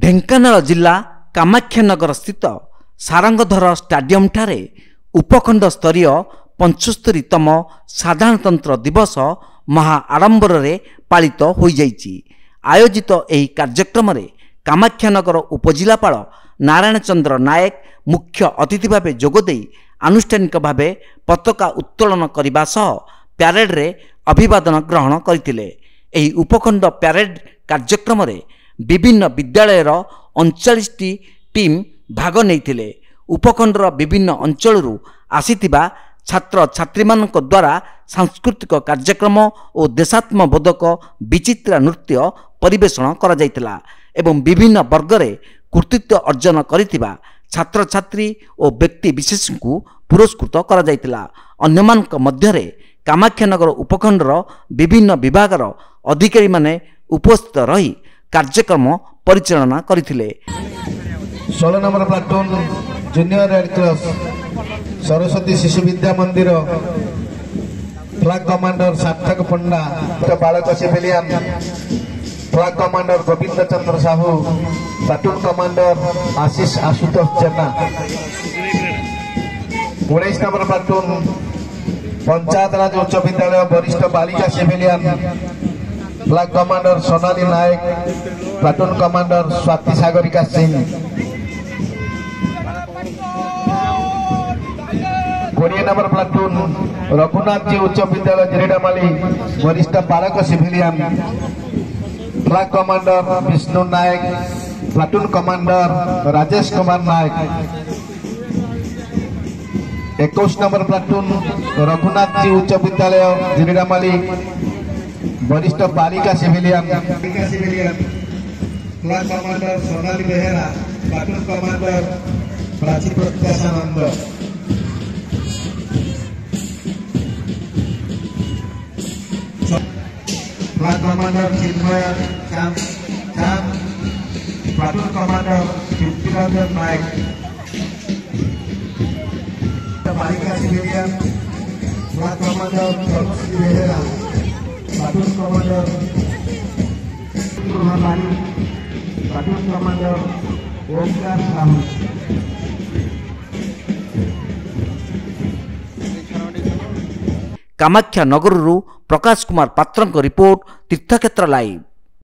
ढेंकानाल जिला कामाख्यानगर स्थित सारंगधर स्टाडियम ठारे उपखंड स्तरीय 75तम साधारणतंत्र दिवस महा आडंबर पालित हो जाइछि। आयोजित एही कार्यक्रम रे कामाख्यानगर उपजिलापाल नारायण चंद्र नायक मुख्य अतिथि भाव जोगदे आनुष्ठानिक भाव पताका उत्तोलन करने सह प्यारेड रे अभिवादन ग्रहण करथिले। एही उपखंड प्यारेड कार्यक्रम रे विभिन्न विद्यालयर 39टी टीम भाग नैथिले। उपखंडर विभिन्न अंचलरू आसीथिबा छात्र छात्री मानक द्वारा सांस्कृतिक कार्यक्रम और देशात्मबोधक विचित्रा नृत्य परिवेषण करा जायतिला एवं विभिन्न वर्ग रे कृतित्व अर्जन करिथिबा छात्र छात्री और व्यक्ति विशेष को पुरस्कृत करा जायतिला। अन्यमानक मध्यरे कामाख्यानगर उपखंडर विभिन्न विभागर अधिकारी माने उपस्थित रही कार्यक्रम परिचालना करथिले। 16 number platoon junior red cross Saraswati Shishu Vidya Mandir flag commander Sarthak Panda बालक civilian flag commander Govind Chandra Sahu platoon commander Ashish Ashutosh Jena 19 number platoon Panchayat Raj उच्च विद्यालय वरिष्ठ बालिका civilian flag commander Sonali Nayak platoon commander Swati Sagarika Singh 20 number platoon Raghunath ji उच्च विद्यालय जिरेडामाली वरिष्ठ बालक civilian flag commander Vishnu Nayak platoon commander Rajesh Kumar Nayak 21 number platoon Raghunath ji उच्च विद्यालय जिरेडामाली वरिष्ठ बालिका civilian flag commander Sonali Behera platoon commander Prachi Pratyashanand flag commander Chinmay Chand platoon commander Kirtiranjan Nayak बालिका civilian flag commander Tanushree Behera platoon commander platoon commander Omkar Sahu. Kamakhyanagar Prakash Kumar Patra report तीर्थक्षेत्र लाइव।